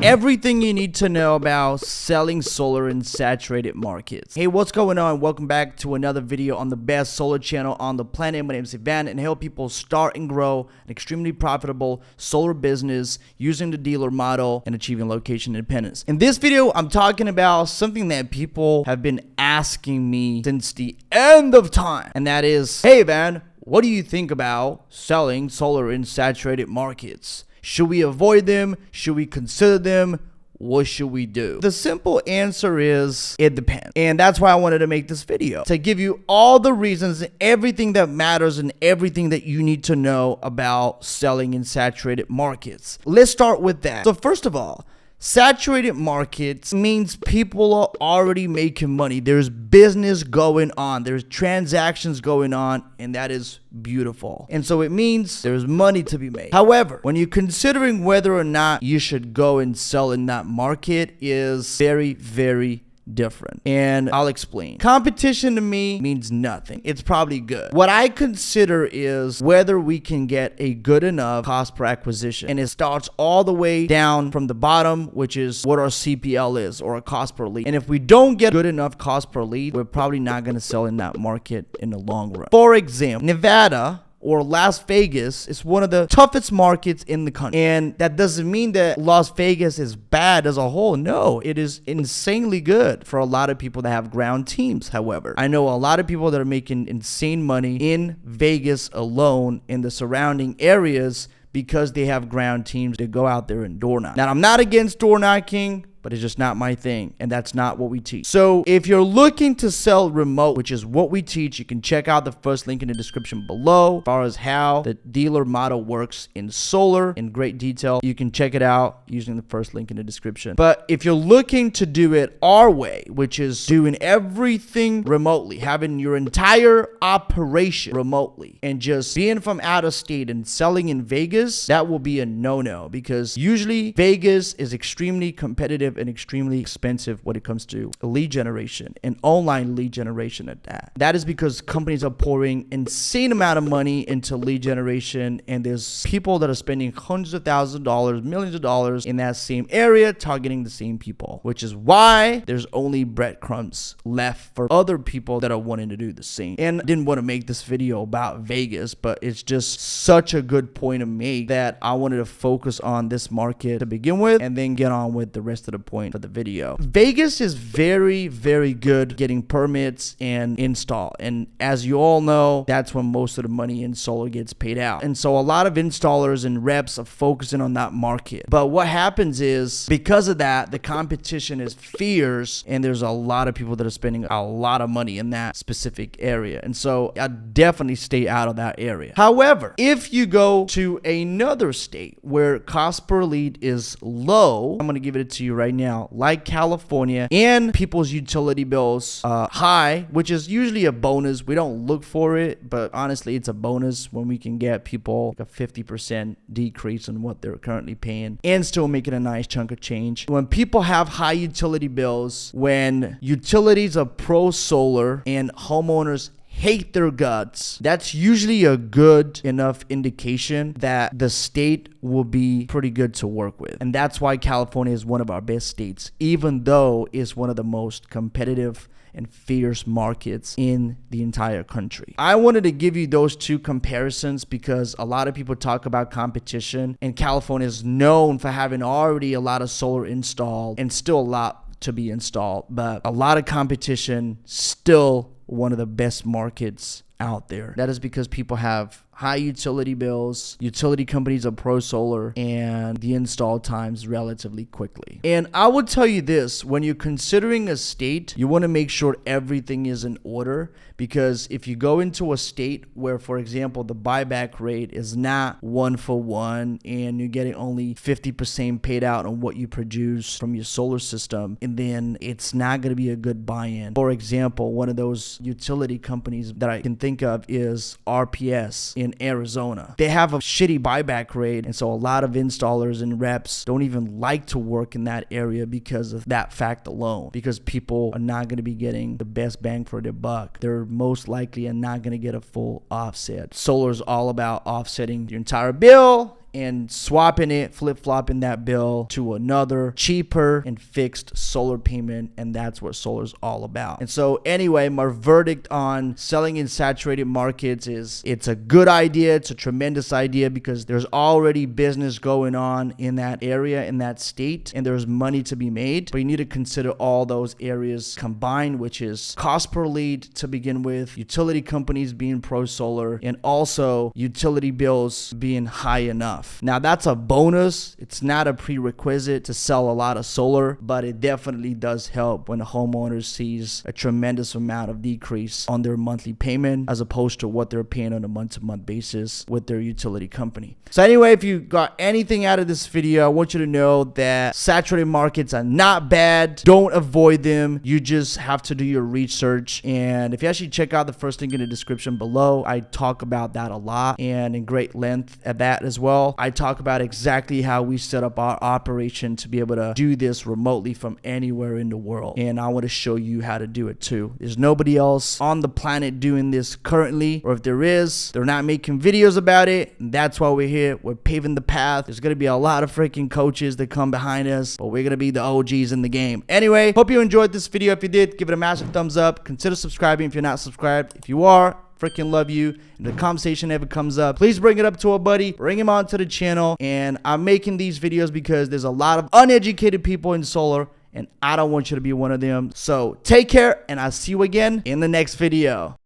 Everything you need to know about selling solar in saturated markets. Hey, what's going on? Welcome back to another video on the best solar channel on the planet. My name is Ivan, and I help people start and grow an extremely profitable solar business using the dealer model and achieving location independence. In this video, I'm talking about something that people have been asking me since the end of time, and that is, hey Ivan, what do you think about selling solar in saturated markets? Should we avoid them? Should we consider them? What should we do? The simple answer is it depends. And that's why I wanted to make this video, to give you all the reasons and everything that matters and everything that you need to know about selling in saturated markets. Let's start with that. So first of all, saturated markets means people are already making money. There's business going on. There's transactions going on, and that is beautiful. And so it means there's money to be made. However, when you're considering whether or not you should go and sell in that market is very, very different. And I'll explain. Competition to me means nothing. It's probably good. What I consider is whether we can get a good enough cost per acquisition. And it starts all the way down from the bottom, which is what our CPL is, or a cost per lead. And if we don't get good enough cost per lead, we're probably not going to sell in that market in the long run. For example, Nevada or Las Vegas is one of the toughest markets in the country. And that doesn't mean that Las Vegas is bad as a whole. No, it is insanely good for a lot of people that have ground teams. However, I know a lot of people that are making insane money in Vegas alone in the surrounding areas because they have ground teams that go out there and door knock. Now, I'm not against door knocking, but it's just not my thing, and that's not what we teach. So if you're looking to sell remote, which is what we teach, you can check out the first link in the description below as far as how the dealer model works in solar in great detail. You can check it out using the first link in the description. But if you're looking to do it our way, which is doing everything remotely, having your entire operation remotely, and just being from out of state and selling in Vegas, that will be a no-no, because usually Vegas is extremely competitive and extremely expensive when it comes to lead generation and online lead generation at that. That is because companies are pouring insane amount of money into lead generation, and there's people that are spending hundreds of thousands of dollars, millions of dollars in that same area targeting the same people, which is why there's only breadcrumbs left for other people that are wanting to do the same. And I didn't want to make this video about Vegas, but it's just such a good point to make that I wanted to focus on this market to begin with and then get on with the rest of the point for the video. Vegas is very, very good getting permits and install. And as you all know, that's when most of the money in solar gets paid out. And so a lot of installers and reps are focusing on that market. But what happens is, because of that, the competition is fierce, and there's a lot of people that are spending a lot of money in that specific area. And so I definitely stay out of that area. However, if you go to another state where cost per lead is low, I'm going to give it to you right now, like California, and people's utility bills high, which is usually a bonus. We don't look for it, but honestly, it's a bonus when we can get people like a 50% decrease in what they're currently paying and still making a nice chunk of change. When people have high utility bills, when utilities are pro solar and homeowners hate their guts, that's usually a good enough indication that the state will be pretty good to work with. And that's why California is one of our best states, even though it's one of the most competitive and fierce markets in the entire country. I wanted to give you those two comparisons because a lot of people talk about competition, and California is known for having already a lot of solar installed and still a lot to be installed, but a lot of competition, still one of the best markets out there. That is because people have high utility bills, utility companies are pro solar, and the install times relatively quickly. And I would tell you this, when you're considering a state, you want to make sure everything is in order, because if you go into a state where, for example, the buyback rate is not 1-for-1 and you're getting only 50% paid out on what you produce from your solar system, and then it's not going to be a good buy-in. For example, one of those utility companies that I can think of is RPS in Arizona. They have a shitty buyback rate, and so a lot of installers and reps don't even like to work in that area because of that fact alone, because people are not going to be getting the best bang for their buck. They're most likely are not going to get a full offset. Solar is all about offsetting your entire bill and swapping it, flip-flopping that bill to another cheaper and fixed solar payment, and that's what solar's all about. And so anyway, my verdict on selling in saturated markets is it's a good idea. It's a tremendous idea because there's already business going on in that area, in that state, and there's money to be made. But you need to consider all those areas combined, which is cost per lead to begin with, utility companies being pro-solar, and also utility bills being high enough. Now, that's a bonus. It's not a prerequisite to sell a lot of solar, but it definitely does help when a homeowner sees a tremendous amount of decrease on their monthly payment as opposed to what they're paying on a month-to-month basis with their utility company. So anyway, if you got anything out of this video, I want you to know that saturated markets are not bad. Don't avoid them. You just have to do your research. And if you actually check out the first link in the description below, I talk about that a lot and in great length at that as well. I talk about exactly how we set up our operation to be able to do this remotely from anywhere in the world. And I want to show you how to do it too. There's nobody else on the planet doing this currently, or if there is, they're not making videos about it. And that's why we're here. We're paving the path. There's going to be a lot of freaking coaches that come behind us, but we're going to be the OGs in the game. Anyway, hope you enjoyed this video. If you did, give it a massive thumbs up. Consider subscribing if you're not subscribed. If you are, freaking love you. And the conversation ever comes up, please bring it up to a buddy, bring him onto the channel. And I'm making these videos because there's a lot of uneducated people in solar, and I don't want you to be one of them. So take care, and I'll see you again in the next video.